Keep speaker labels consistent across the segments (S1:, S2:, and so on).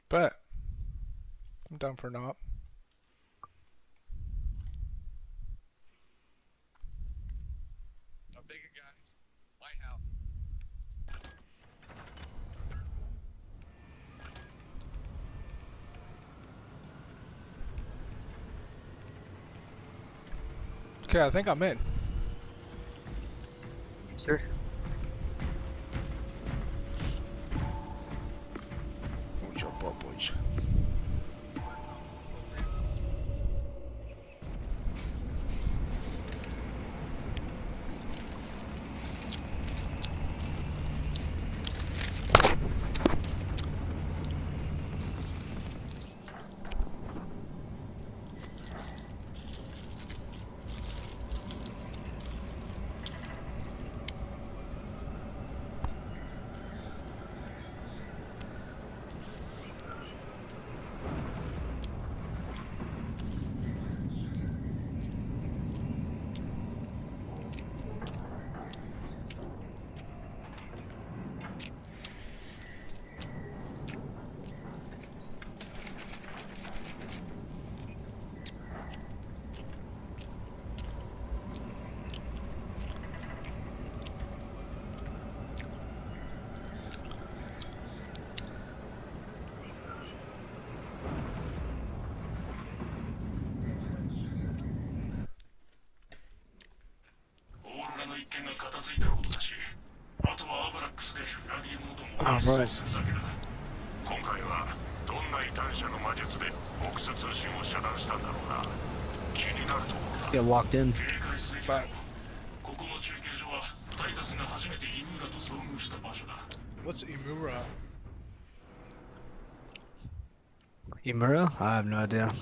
S1: Bet. I'm down for not.
S2: A bigger guy. White House.
S1: Okay, I think I'm in.
S3: Sir.
S1: What's up, boys?
S3: Alright. Let's get walked in.
S1: But what's Imura?
S3: Imura? I have no idea.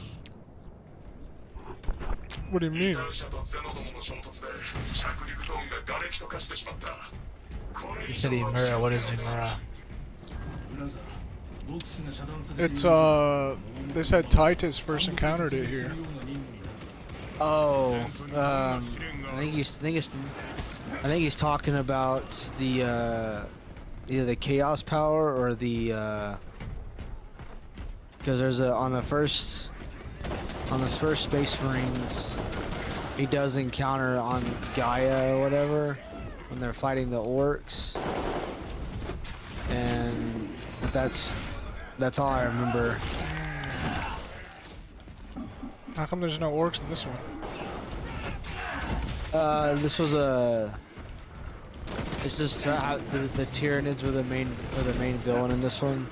S1: What do you mean?
S3: You said Imura, what is Imura?
S1: It's they said Titus first encountered it here.
S3: Oh, I think he's talking about the either the chaos power or the because there's a on this first Space Marines he does encounter on Gaia or whatever when they're fighting the orcs, and but that's all I remember.
S1: How come there's no orcs in this one?
S3: This was it's just how the Tyranids were the main villain in this one.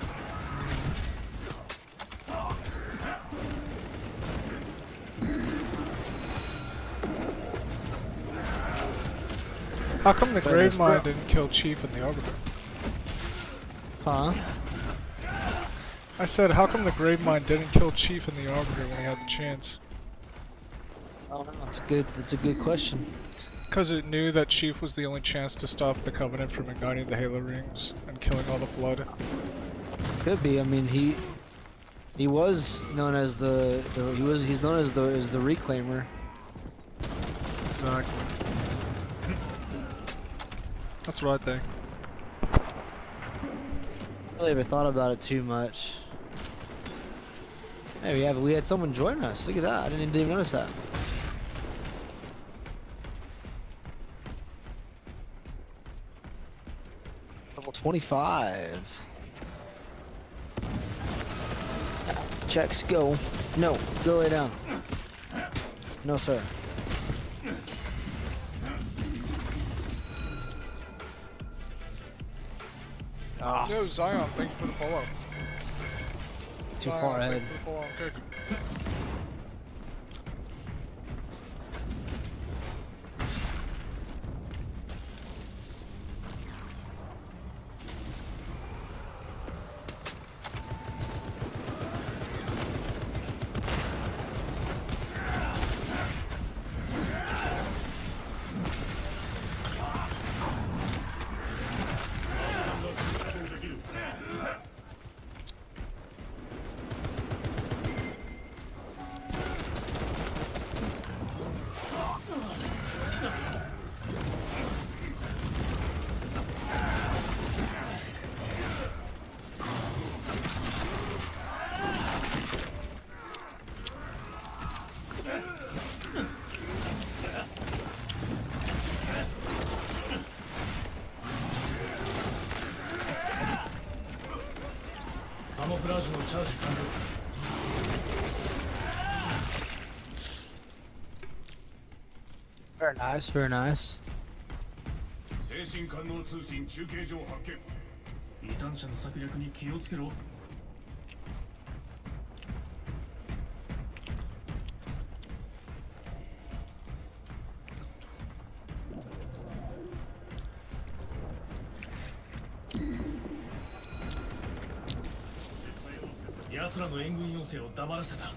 S1: How come the Grave Mine didn't kill Chief in the Arbiter?
S3: Huh?
S1: I said, how come the Grave Mine didn't kill Chief in the Arbiter when he had the chance?
S3: Oh, that's a good question.
S1: Because it knew that Chief was the only chance to stop the Covenant from igniting the Halo rings and killing all the Flood.
S3: Could be. I mean, he was known as he's known as the Reclaimer.
S1: Exactly. That's what I think.
S3: I really ever thought about it too much. Hey, we had someone join us. Look at that. I didn't even notice that. Level 25. Checks, go. No, go lay down. No, sir. Ah,
S1: Yo, Zion, thank you for the follow.
S3: too
S1: Zion,
S3: far
S1: thank
S3: ahead.
S1: you for the follow on Kick.
S4: カモフラージュのチャージ完了。
S3: Very nice, very nice.
S4: 精神官能通信中継所発見。異端者の策略に気をつけろ。奴らの援軍要請を黙らせた。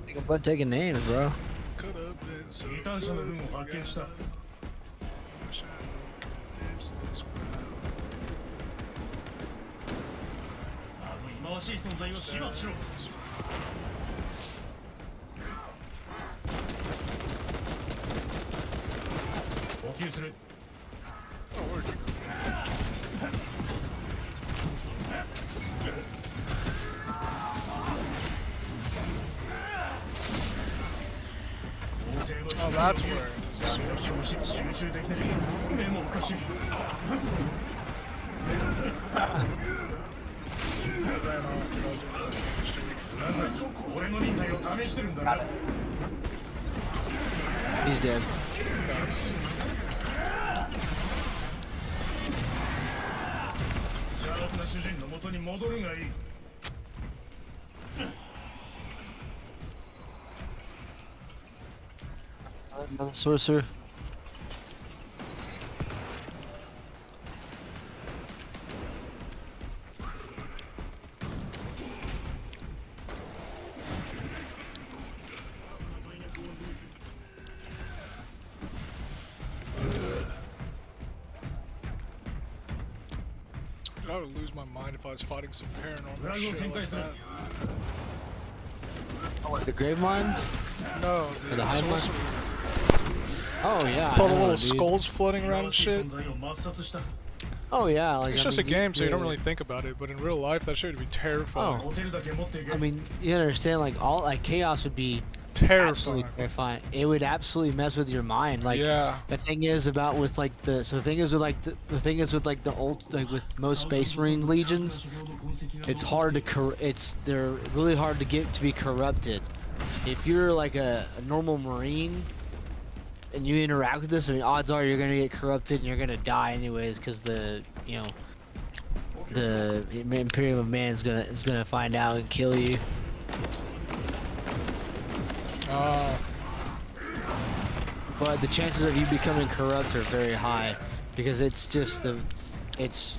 S3: Think about taking names, bro.
S1: Could have been so
S4: 異端者の軍を発見した。
S1: wish I could ditch this crowd.
S4: あの忌まわしい存在を始末しろ。補給する。
S1: Oh, where'd you go? Oh, that's where.
S4: 集中できない。目もおかしい。 俺の忍耐を試してるんだな。
S3: He's dead.
S4: 邪悪な主人の元に戻るがいい。
S3: Another sorcerer.
S1: I would lose my mind if I was fighting some paranormal
S4: Right,
S1: shit
S4: we'll
S1: like
S4: take
S1: that.
S3: Oh, what, the grave mine?
S1: No,
S3: Or the hive mind?
S1: sorcerer.
S3: Oh yeah.
S1: All
S3: I
S1: the
S3: know,
S1: little
S3: dude.
S1: skulls floating
S4: 忌ま
S1: around
S4: わ
S1: and
S4: しい
S1: shit.
S4: 存在を抹殺した。
S3: Oh yeah, like
S1: It's
S3: I
S1: just a
S3: mean,
S1: game, so you don't
S3: yeah.
S1: really think about it. But in real life, that shit would be terrifying.
S4: 持てるだけ持っていけ。
S3: I mean, you understand, like all like chaos would be
S1: Terrifying.
S3: absolutely terrifying. It would absolutely mess with your mind. Like
S1: yeah.
S3: the thing is about with like the thing is with like the thing is with like the old like with most Space Marine legions, it's hard to they're really hard to get to be corrupted. If you're like a normal Marine and you interact with this, I mean, odds are you're gonna get corrupted and you're gonna die anyways, because the Imperium of Man is gonna find out and kill you. But the chances of you becoming corrupt are very high, because it's just it's.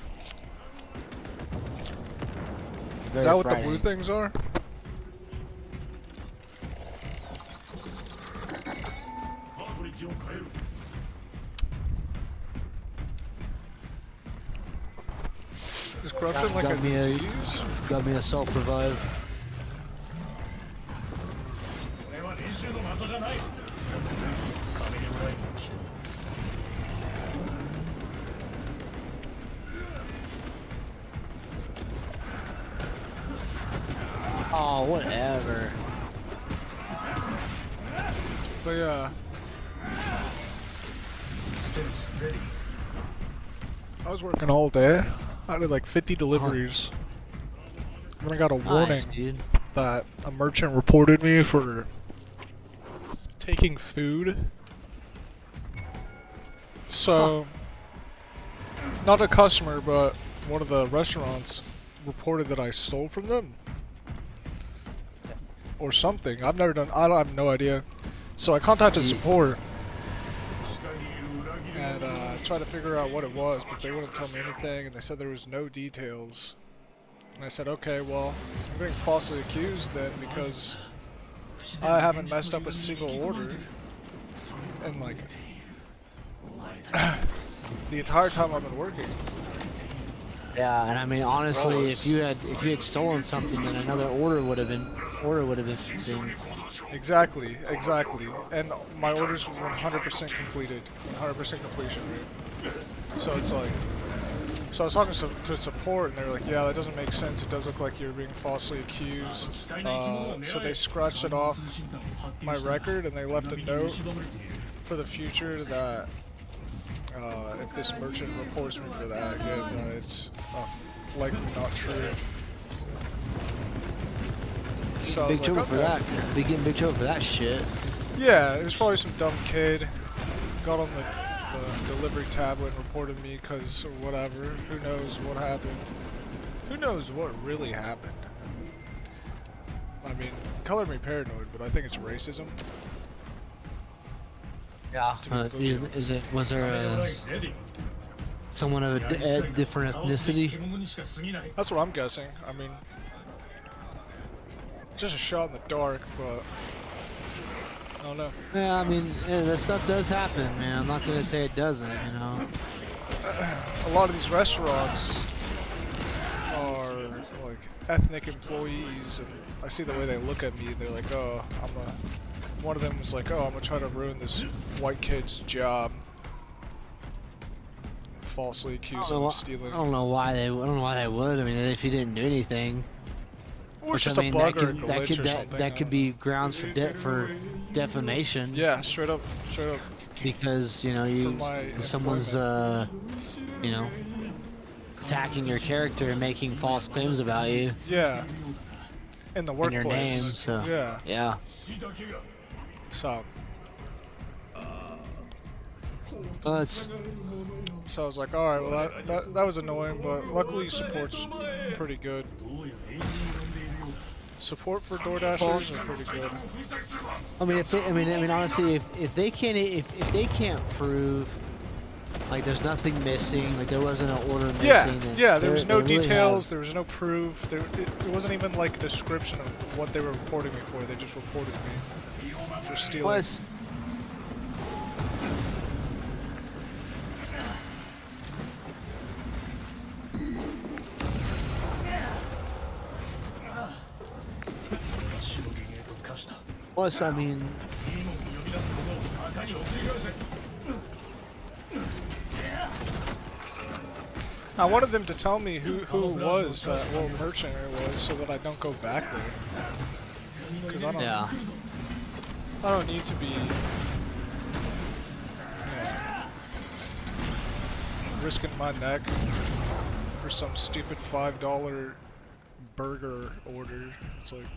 S1: Is that what the blue things are? Is corruption like a
S3: Got me a-
S1: disease?
S3: Got me a self-revive.
S4: これは練習の的じゃない。金にもらいも決めろ。
S3: Oh, whatever.
S1: But yeah,
S4: Steps ready.
S1: I was working all day. I did like 50 deliveries. And I got a warning
S3: Nice, dude.
S1: that a merchant reported me for taking food. So, not a customer, but one of the restaurants reported that I stole from them. Or something. I have no idea. So I contacted support and tried to figure out what it was, but they wouldn't tell me anything, and they said there was no details. And I said, okay, well, I'm being falsely accused then because I haven't messed up a single order. And like, the entire time I've been working.
S3: Yeah, and I mean honestly, if you had stolen something, then another order would have been consumed.
S1: Exactly. And my orders were 100% completed, 100% completion rate. So it's like, so I was talking to support, and they were like, yeah, that doesn't make sense. It does look like you're being falsely accused. So they scratched it off my record, and they left a note for the future that if this merchant reports me for that again, that it's likely not true. So I was
S3: Big trouble
S1: like,
S3: for
S1: okay.
S3: that. Be getting big trouble for that shit.
S1: Yeah, it was probably some dumb kid. Got on the delivery tablet and reported me because whatever. Who knows what happened? Who knows what really happened? I mean, color me paranoid, but I think it's racism.
S3: Yeah.
S1: To be completely honest.
S3: Was there someone of a different ethnicity?
S1: That's what I'm guessing. I mean, just a shot in the dark, but I don't know.
S3: Yeah, I mean, yeah, that stuff does happen, man. I'm not gonna say it doesn't, you know.
S1: A lot of these restaurants are like ethnic employees, and I see the way they look at me. They're like, "Oh, One of them was like, "Oh, I'm gonna try to ruin this white kid's job." Falsely accuse him of stealing.
S3: I don't know why they would. I mean, if he didn't do anything.
S1: Or it's
S3: Which,
S1: just
S3: I mean,
S1: a bug or a
S3: that
S1: glitch
S3: could
S1: or something.
S3: that could be grounds for defamation.
S1: Yeah, straight up.
S3: Because you know someone's you know attacking your character and making false claims about you.
S1: Yeah. In the
S3: In
S1: workplace.
S3: your name, so
S1: yeah. So. So I was like, all right, well that was annoying, but luckily support's pretty good. Support for DoorDashers are pretty good.
S3: I mean, honestly, if they can't prove like there's nothing missing, like there wasn't an order missing.
S1: Yeah, there was no details, there was no proof. It wasn't even like a description of what they were reporting me for. They just reported me for stealing.
S3: Plus, I mean,
S1: I wanted them to tell me who it was, what merchant it was, so that I don't go back there. Because I don't need to be, risking my neck for some stupid $5 burger order. It's like,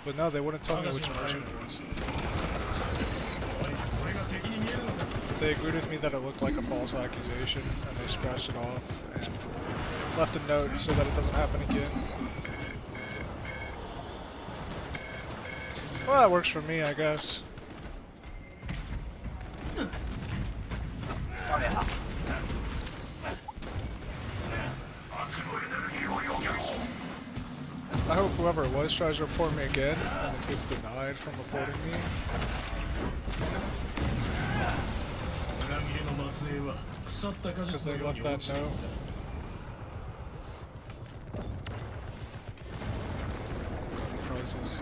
S1: but no, they wouldn't tell me which merchant it was. They agreed with me that it looked like a false accusation, and they scratched it off and left a note so that it doesn't happen again. Well, that works for me, I guess. I hope whoever it was tries to report me again, and it gets denied from reporting me. Because they left that note. Prices.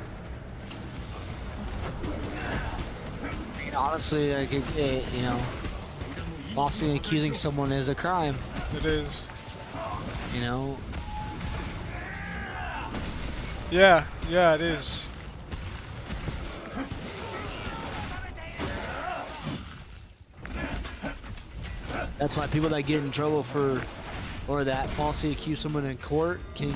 S3: I mean, honestly, like you know, falsely accusing someone is a crime.
S1: It is.
S3: You know.
S1: Yeah, it is.
S3: That's why people that get in trouble or that falsely accuse someone in court can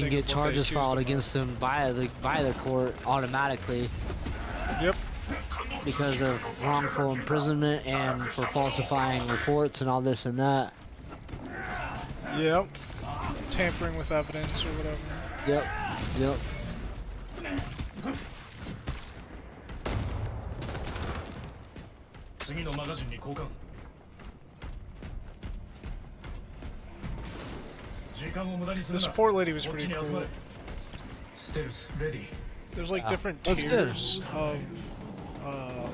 S3: get charges filed against them by the court automatically.
S1: Yep.
S3: Because of wrongful imprisonment and for falsifying reports and all this and that.
S1: Yep. Tampering with evidence or whatever.
S3: Yep.
S1: The support lady was pretty cool. There's like different tiers of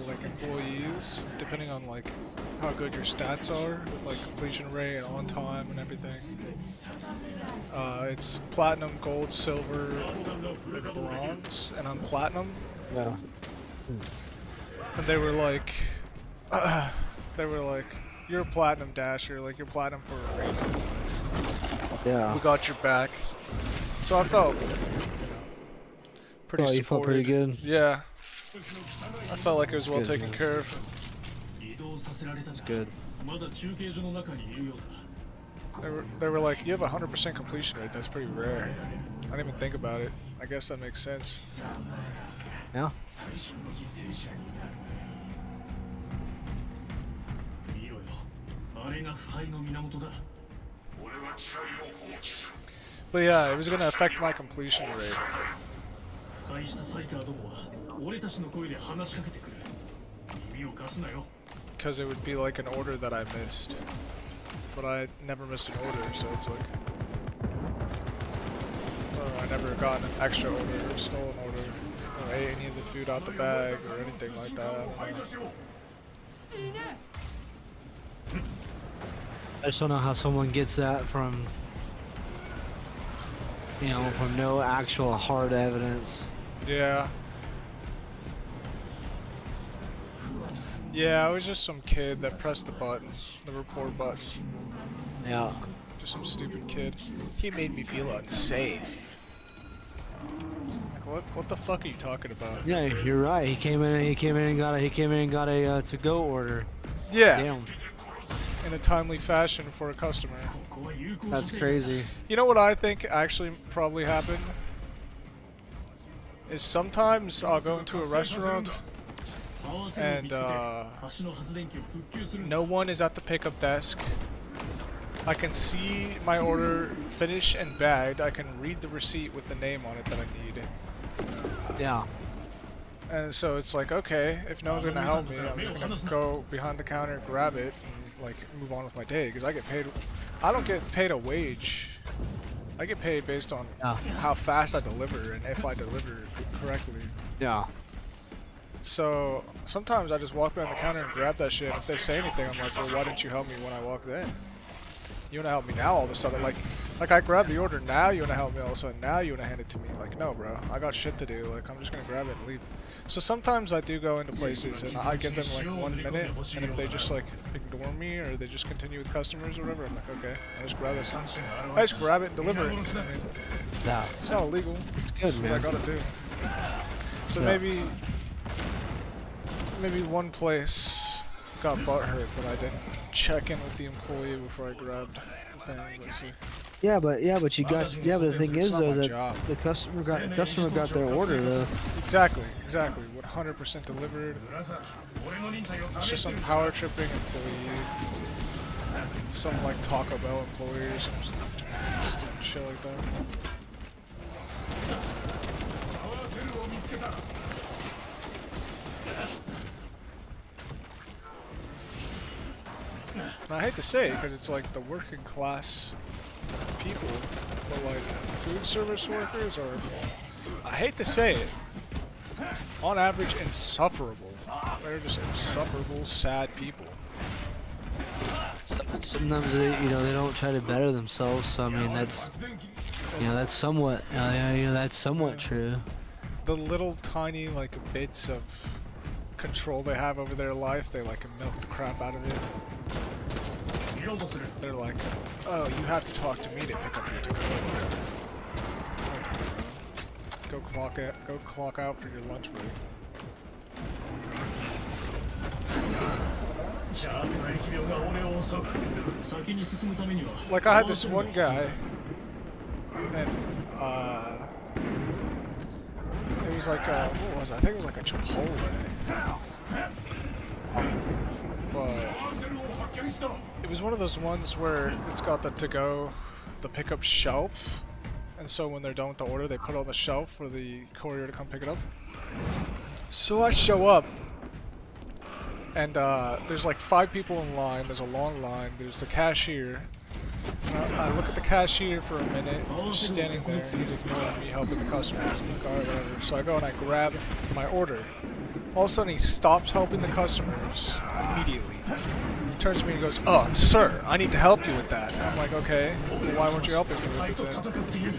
S1: like employees depending on like how good your stats are with like completion rate and on time and everything. It's platinum, gold, silver, and bronze, and I'm platinum.
S3: Yeah.
S1: And they were like, you're a platinum dasher, like you're platinum for a reason.
S3: Yeah.
S1: We got your back. So I felt pretty supported.
S3: You felt pretty good.
S1: Yeah. I felt like it was well
S3: Good,
S1: taken
S3: man.
S1: care of.
S4: 移動させられたんだ
S3: Good.
S4: まだ中継所の中にいるようだ
S1: They were like, you have a 100% completion rate. That's pretty rare. I didn't even think about it. I guess that makes sense.
S3: Yeah.
S4: 見ろよあれが腐敗の源だ
S1: But yeah, it was gonna affect my completion rate.
S4: 腐敗したサイカーどもは俺たちの声で話しかけてくる耳を貸すなよ
S1: Because it would be like an order that I missed. But I never missed an order, so it's like... I never got an extra order or stole an order. Or ate any of the food out the bag or anything like that. I don't know.
S3: I just don't know how someone gets that from, you know, from no actual hard evidence.
S1: Yeah. Yeah, I was just some kid that pressed the button, the report button.
S3: Yeah.
S1: Just some stupid kid. He made me feel unsafe. Like, what the fuck are you talking about?
S3: Yeah, you're right. He came in and got a to-go order.
S1: Yeah,
S3: Damn.
S1: in a timely fashion for a customer.
S4: ここは有効
S3: That's
S4: 所定
S3: crazy.
S1: You know what I think actually probably happened? Is sometimes I'll go into a restaurant
S4: 合わせを見つけて
S1: and
S4: 橋の発電機を復旧するんだ
S1: no one is at the pickup desk. I can see my order finished and bagged. I can read the receipt with the name on it that I need.
S3: Yeah.
S1: And so it's like, okay, if no one's gonna help me, I'm just gonna go behind the counter, grab it, and like move on with my day. Because I get paid. I don't get paid a wage. I get paid based on
S3: Yeah.
S1: how fast I deliver and if I deliver correctly.
S3: Yeah.
S1: So sometimes I just walk behind the counter and grab that shit. If they say anything, I'm like, well, why didn't you help me when I walked in? You wanna help me now all of a sudden? Like I grabbed the order now, you wanna help me all of a sudden, now you wanna hand it to me. Like, no bro, I got shit to do, like I'm just gonna grab it and leave. So sometimes I do go into places and I give them like 1 minute, and if they just like ignore me or they just continue with customers or whatever, I'm like, okay, I just grab this. I just grab it and deliver it. I mean,
S3: Yeah.
S1: it's not illegal.
S3: It's good,
S1: That's what I
S3: man.
S1: gotta do. So
S3: Yeah.
S1: maybe one place got butthurt that I didn't check in with the employee before I grabbed the thing. Let's see.
S3: Yeah, but the thing is
S1: not
S3: though
S1: my
S3: that
S1: job.
S3: the customer got their order though.
S1: Exactly. 100% delivered.
S4: ブラザー俺の忍耐を
S1: It's
S4: 試
S1: just
S4: して
S1: some
S4: みる
S1: power tripping employee. Some like Taco Bell employee or some stupid shit like that.
S4: 合わせるを見つけた
S1: And I hate to say it because it's like the working class people, but like food service workers are, I hate to say it, on average insufferable. They're just insufferable, sad people.
S3: Sometimes they don't try to better themselves. So I mean that's that's somewhat that's somewhat true.
S1: The little tiny like bits of control they have over their life, they like milk the crap out of it.
S4: 見ようとする
S1: They're like, oh, you have to talk to me to pick up your to-go order. Go clock out for your lunch break.
S4: 邪悪な疫病が俺を襲う先に進むためには
S1: Like I had this one guy, and it was like what was it? I think it was like a Chipotle, but
S4: 合わせるを発見した
S1: it was one of those ones where it's got the to-go, the pickup shelf, and so when they're done with the order, they put it on the shelf for the courier to come pick it up. So I show up, and there's like 5 people in line. There's a long line. There's the cashier. I look at the cashier for a minute, just standing there, and he's ignoring me helping the customers. I'm like, alright, whatever. So I go and I grab my order. All of a sudden, he stops helping the customers immediately. He turns to me and goes, "Oh, sir, I need to help you with that." And I'm like, okay, well, why weren't you helping me with it
S4: と
S1: then?
S4: 戦っている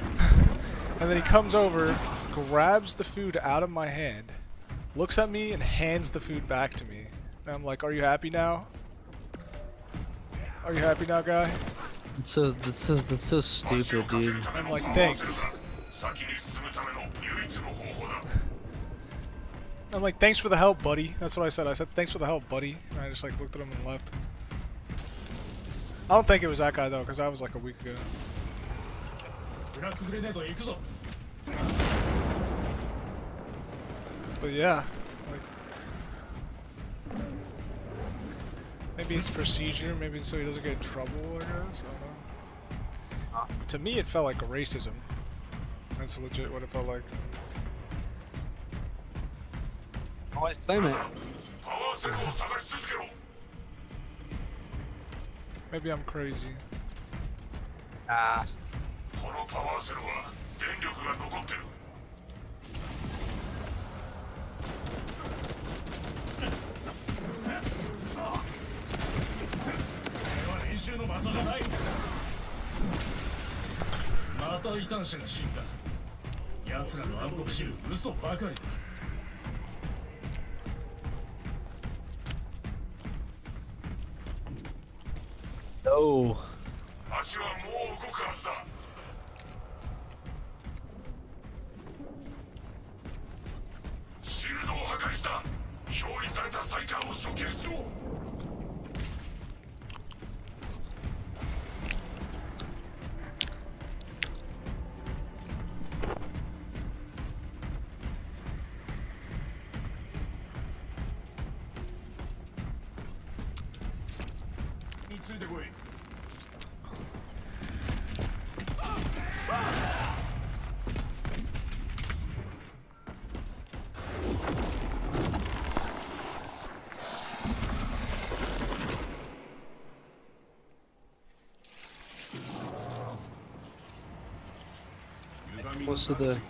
S1: And then he comes over, grabs the food out of my hand, looks at me, and hands the food back to me. And I'm like, are you happy now? Are you happy now, guy?
S3: That's so stupid, dude.
S1: I'm like, thanks.
S4: 先に進むための唯一の方法だ
S1: I'm like, thanks for the help, buddy. That's what I said. I said, thanks for the help, buddy. And I just like looked at him and left. I don't think it was that guy though, because that was like a week ago.
S4: ブラックグレネードへ行くぞ
S1: But yeah, like maybe it's procedure, maybe it's so he doesn't get in trouble. I guess I don't know. To me, it felt like a racism. That's legit what it felt like.
S3: Oh, claim it.
S4: パワーセルを探し続けろ
S1: Maybe I'm crazy.
S3: Ah.
S4: このパワーセルは電力が残ってる 練習の的じゃないまた異端者が死んだ奴らの暗黒知る嘘ばかりだ
S3: No.
S4: 足はもう動くはずだシールドを破壊した表示されたサイカーを処刑しろ についてこい
S3: Close to the.
S4: 中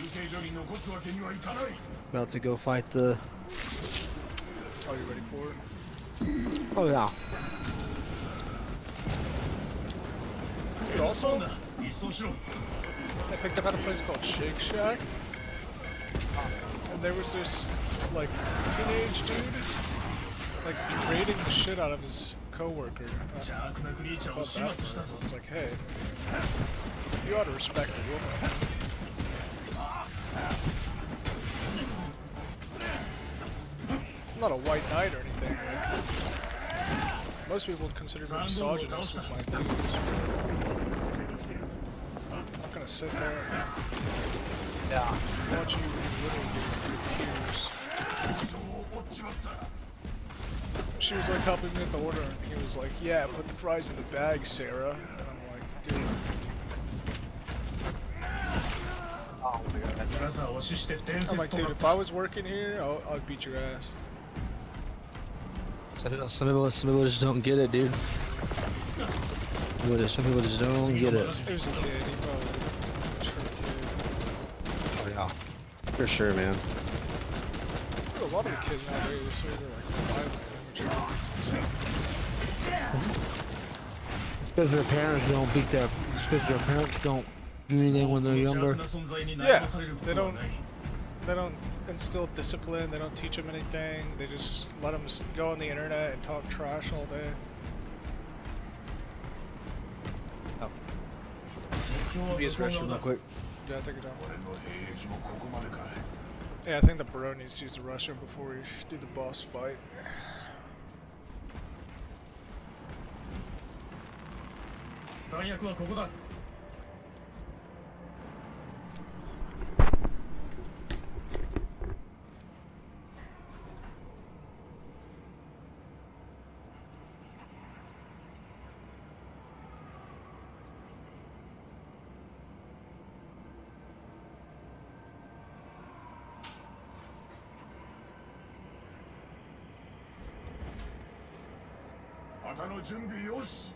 S4: 継所に残すわけにはいかない
S3: About to go fight the.
S1: Are you ready for it?
S3: Oh yeah.
S1: Dude, also,
S4: 一掃しろ
S1: I picked up at a place called Shake Shack, and there was this like teenage dude like berating the shit out of his coworker.
S4: 邪悪なクリーチャーを
S1: Felt
S4: 始
S1: bad
S4: 末した
S1: for
S4: ぞ
S1: him. It's like, hey, you ought to respect the woman. I'm not a white knight or anything. Like, most people would consider me misogynist with my views. I'm not gonna sit there and watch you belittle your peers. She was like helping me at the order, and he was like, "Yeah, put the fries in the bag, Sarah." And I'm like, "Dude."
S3: Oh my god.
S4: ブラザーを死して伝
S1: I'm
S4: 説
S1: like,
S4: と
S1: dude,
S4: なっ
S1: if
S4: た
S1: I was working here, I'd beat your ass.
S3: Some people just don't get it, dude. Some people just don't get it.
S1: It was a kid. He probably a mature kid.
S3: Oh yeah. For sure, man.
S1: Dude, a lot of the kids nowadays, they're like violent, immature kids and stuff.
S3: Because their parents don't beat their. Because their parents don't do anything when they're
S4: 邪
S3: younger.
S4: 悪な存在に
S1: Yeah,
S4: 悩まされるこ
S1: they
S4: とは
S1: don't
S4: ない
S1: they don't instill discipline. They don't teach them anything. They just let them go on the internet and talk trash all day.
S3: Use restroom real quick.
S1: Yeah, take your time.
S4: 俺の兵役もここまでか
S1: Yeah, I think the bro needs to use the restroom before we do the boss fight.
S4: 弾薬はここだ 旗の準備よし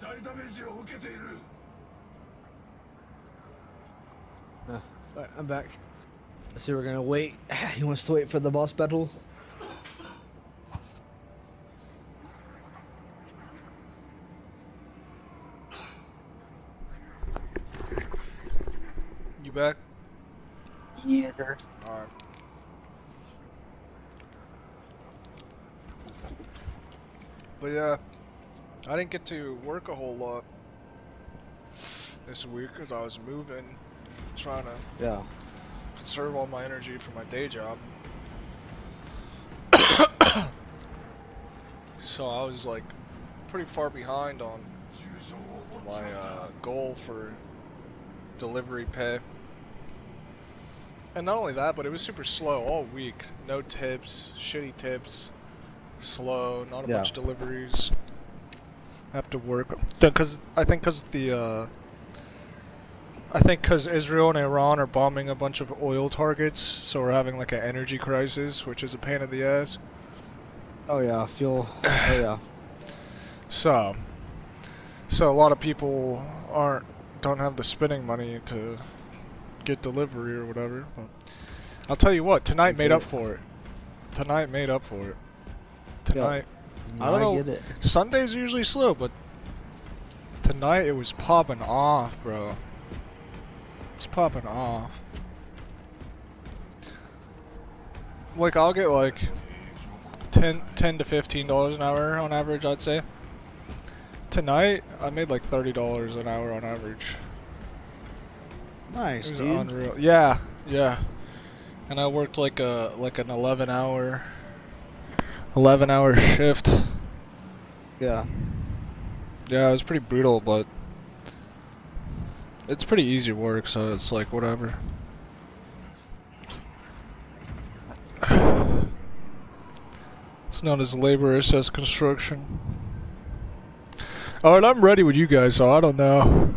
S4: 大ダメージを受けている
S3: Alright, I'm back. Let's see, we're gonna wait. He wants to wait for the boss battle.
S1: You back?
S3: Yeah, sir.
S1: Alright. But yeah, I didn't get to work a whole lot this week because I was moving, trying to
S3: Yeah.
S1: conserve all my energy for my day job. So I was like pretty far behind on my goal for delivery pay. And not only that, but it was super slow all week. No tips, shitty tips, slow, not a bunch of deliveries. Have to work because I think because Israel and Iran are bombing a bunch of oil targets, so we're having like an energy crisis, which is a pain in the ass.
S3: Oh yeah, fuel. Oh yeah.
S1: So a lot of people don't have the spending money to get delivery or whatever. But I'll tell you what, tonight made up for it. Tonight made up for it. Tonight, I don't know.
S3: Get it.
S1: Sundays are usually slow, but tonight it was popping off, bro. It's popping off. Like I'll get like $10 to $15 an hour on average, I'd say. Tonight I made like $30 an hour on average.
S3: Nice,
S1: It was
S3: dude.
S1: unreal. Yeah, yeah. And I worked like an 11-hour shift.
S3: Yeah.
S1: Yeah, it was pretty brutal, but it's pretty easy work, so it's like whatever. It's not as laborious as construction. Alright, I'm ready with you guys, so I don't know.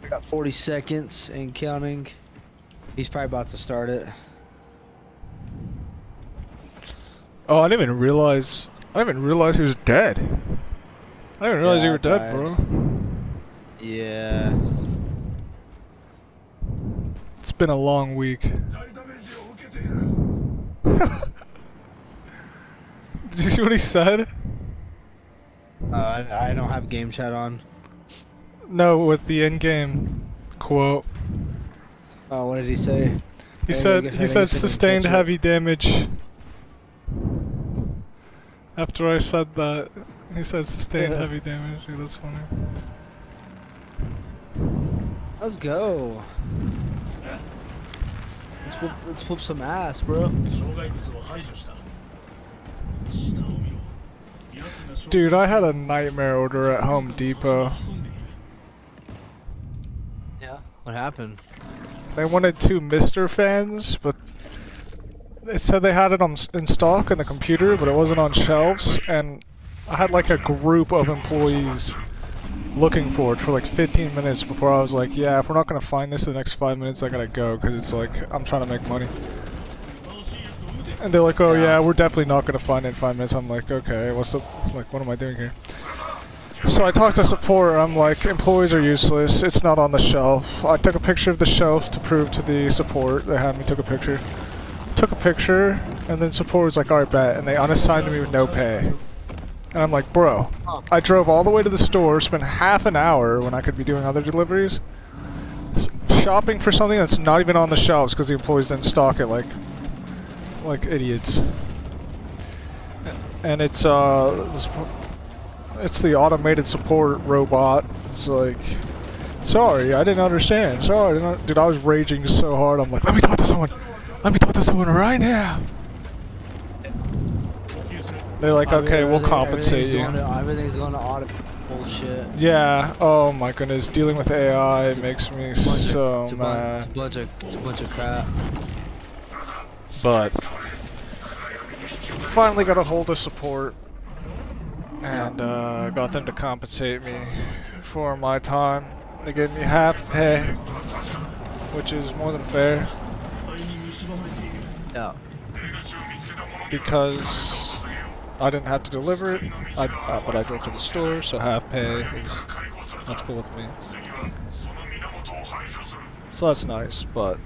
S3: I got 40 seconds and counting. He's probably about to start it.
S1: Oh, I didn't even realize he was dead. I didn't even realize you were dead,
S3: died.
S1: bro.
S3: Yeah.
S1: It's been a long week. Did you see what he said?
S3: I don't have game chat on.
S1: No, with the in-game quote.
S3: Oh, what did he say?
S1: He said sustained heavy damage. After I said that, he said sustained heavy damage. Dude, that's funny.
S3: Let's go. Let's whoop some ass, bro.
S1: Dude, I had a nightmare order at Home Depot.
S3: Yeah. What happened?
S1: They wanted 2 Mr. fans, but it said they had it in stock in the computer, but it wasn't on shelves, and I had like a group of employees looking for it for like 15 minutes before I was like, yeah, if we're not gonna find this in the next 5 minutes, I gotta go, because it's like, I'm trying to make money. And they're like, oh yeah, we're definitely not gonna find it in 5 minutes. I'm like, okay, what's up? Like, what am I doing here? So I talked to support, I'm like, employees are useless, it's not on the shelf. I took a picture of the shelf to prove to the support, they had me took a picture, and then support was like, alright, bet, and they unassigned me with no pay. And I'm like, bro, I drove all the way to the store, spent half an hour when I could be doing other deliveries, shopping for something that's not even on the shelves because the employees didn't stock it like idiots. And it's the automated support robot. It's like, sorry, I didn't understand. Sorry, dude, I was raging so hard. I'm like, let me talk to someone. Let me talk to someone right now. They're like, okay, we'll compensate you.
S3: Everything's going to auto bullshit.
S1: Yeah. Oh my goodness, dealing with AI makes me so mad.
S3: It's a bunch of crap.
S1: But finally got a hold of support and got them to compensate me for my time. They gave me half pay, which is more than fair.
S3: Yeah.
S1: Because I didn't have to deliver it, but I drove to the store, so half pay that's cool with me. So that's nice, but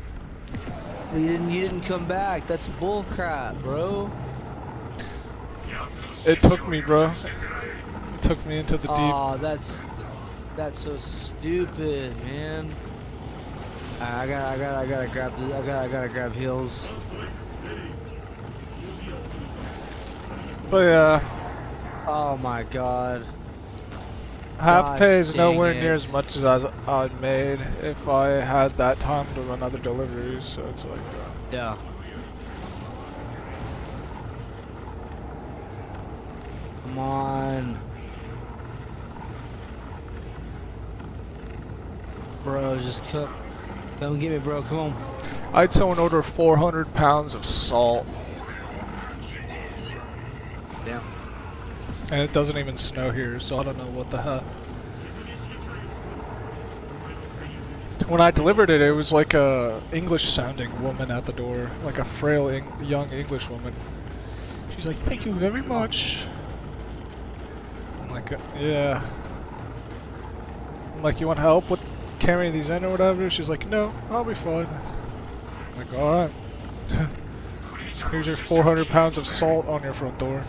S3: You didn't come back. That's bull crap, bro.
S1: it took me, bro. It took me into the deep.
S3: Oh, that's so stupid, man. I gotta grab heels.
S1: But yeah,
S3: Oh my god.
S1: Half
S3: Gosh
S1: pay is
S3: dang
S1: nowhere
S3: it.
S1: near as much as I made if I had that time to run other deliveries. So it's like,
S3: Yeah. Come on. Bro, just come get me, bro. Come on.
S1: I had someone order 400 pounds of salt,
S3: Damn.
S1: and it doesn't even snow here, so I don't know what the heck. When I delivered it, it was like a English-sounding woman at the door, like a frail young English woman. She's like, "Thank you very much." I'm like, "Yeah." I'm like, "You want help with carrying these in or whatever?" She's like, "No, I'll be fine." I'm like, "All right." Here's your 400 pounds of salt on your front door.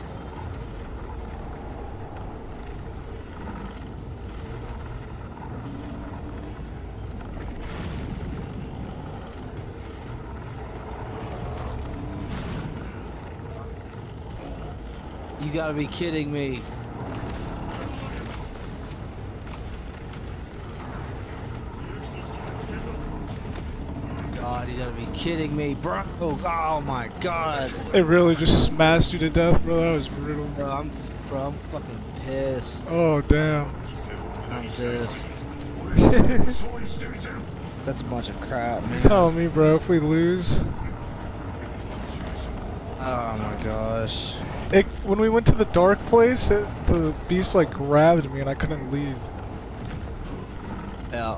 S3: You gotta be kidding me. God, you gotta be kidding me, bro. Oh my god.
S1: It really just smashed you to death, bro. That was brutal.
S3: Bro, I'm fucking pissed.
S1: Oh, damn.
S3: I'm pissed. That's a bunch of crap, man.
S1: Tell me, bro, if we lose.
S3: Oh my gosh.
S1: When we went to the dark place, the beast like grabbed me and I couldn't leave.
S3: Yeah.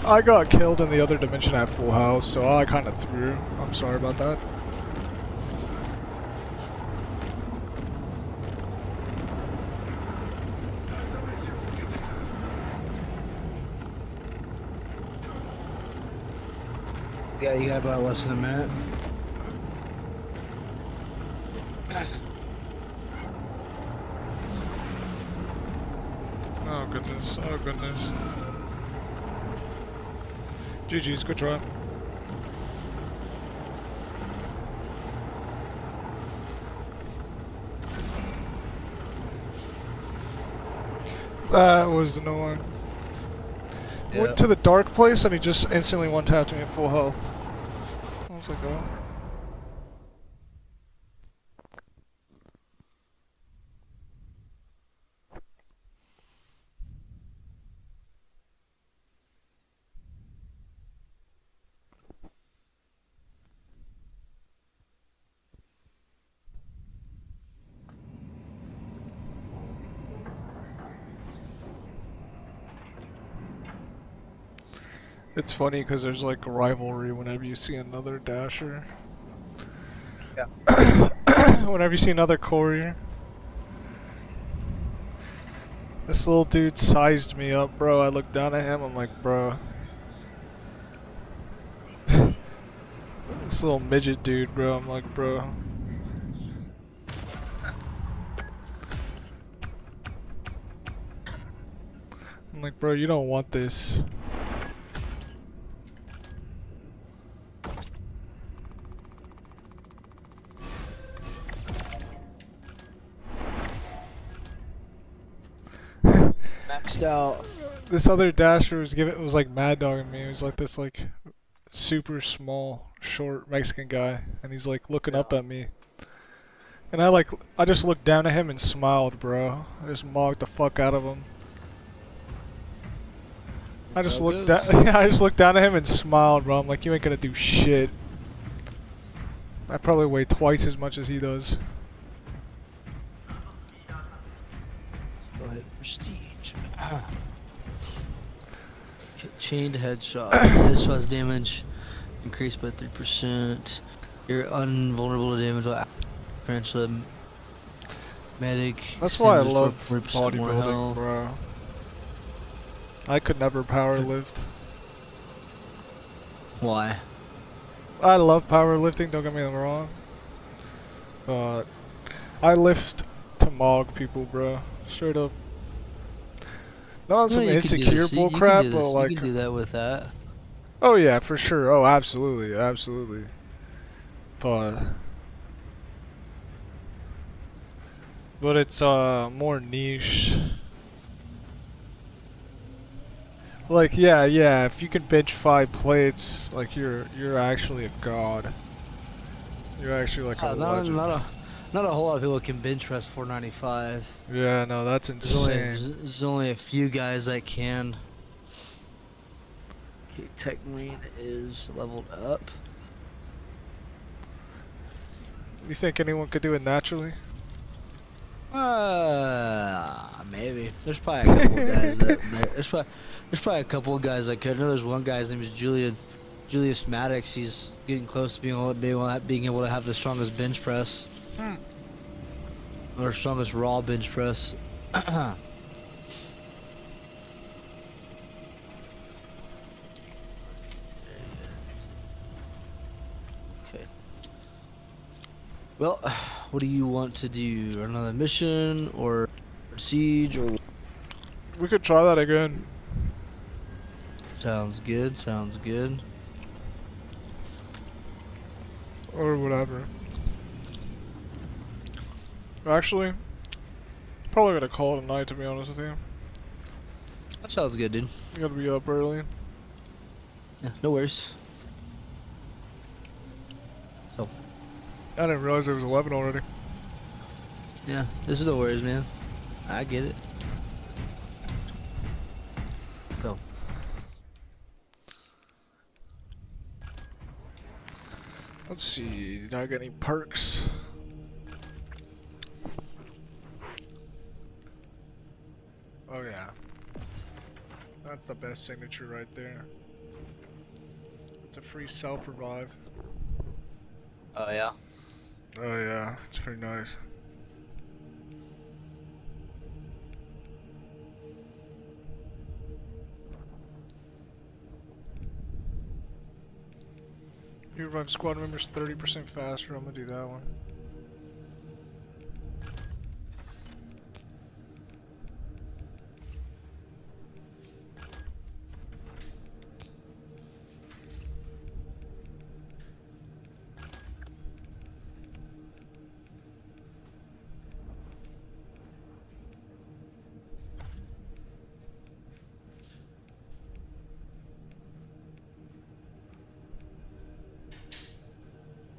S1: I got killed in the other dimension at full house, so I kind of threw. I'm sorry about that.
S3: Yeah, you got about less than a minute.
S1: Oh goodness, oh goodness. GG's, good try. That was annoying.
S3: Yeah.
S1: Went to the dark place and he just instantly one-tapped me at full health. I was like, oh. It's funny because there's like rivalry whenever you see another dasher.
S3: Yeah.
S1: Whenever you see another courier. This little dude sized me up, bro. I looked down at him, I'm like, bro. This little midget dude, bro. I'm like, bro. I'm like, bro, you don't want this.
S3: Maxed out.
S1: This other dasher was like mad dogging me. He was like this like super small, short Mexican guy, and he's like looking up at me. And I just looked down at him and smiled, bro. I just mocked the fuck out of him. I just looked down at him and smiled, bro. I'm like, you ain't gonna do shit. I probably weigh twice as much as he does.
S3: Prestige. Chained headshots. Headshots damage increased by 3%. You're invulnerable to damage while French medic.
S1: That's why I
S3: extends
S1: love
S3: for 40% more
S1: bodybuilding,
S3: health.
S1: bro. I could never power lift.
S3: Why?
S1: I love powerlifting, don't get me wrong. But I lift to mog people, bro. Straight up. Not on
S3: No,
S1: some
S3: you can do
S1: insecure
S3: this. You can
S1: bullcrap,
S3: do
S1: but
S3: this.
S1: like,
S3: You can do that with that.
S1: oh yeah, for sure. Oh, absolutely, absolutely. But it's more niche. Like yeah. If you can bench 5 plates, like you're actually a god. You're actually like a legend.
S3: Not a whole lot of people can bench press 495.
S1: Yeah, no, that's insane.
S3: There's only a few guys that can. Okay, Tech Marine is leveled up.
S1: You think anyone could do it naturally?
S3: Maybe. There's probably a couple of guys there's probably a couple of guys that could. I know there's one guy, his name is Julius Maddox. He's getting close to being able to have the strongest bench press. Or strongest raw bench press. Okay. Well, what do you want to do? Another mission or siege or?
S1: We could try that again.
S3: Sounds good. Sounds good.
S1: Or whatever. Actually, probably gonna call it a night, to be honest with you.
S3: That sounds good, dude.
S1: You gotta be up early.
S3: Yeah, no worries. So,
S1: I didn't realize it was 11 already.
S3: yeah, this is no worries, man. I get it. So,
S1: Let's see, did I get any perks? Oh yeah. That's the best signature right there. It's a free self-revive.
S3: oh yeah.
S1: Oh yeah, it's pretty nice. You revive squad members 30% faster, I'm gonna do that one.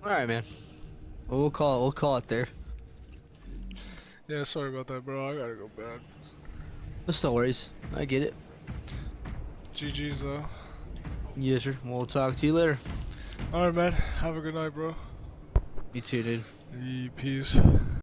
S3: All right, man. Well, we'll call it there.
S1: Yeah, sorry about that, bro. I gotta go back.
S3: That's no worries. I get it.
S1: GG's though.
S3: Yes, sir. We'll talk to you later.
S1: Alright, man. Have a good night, bro.
S3: You too, dude.
S1: Peace.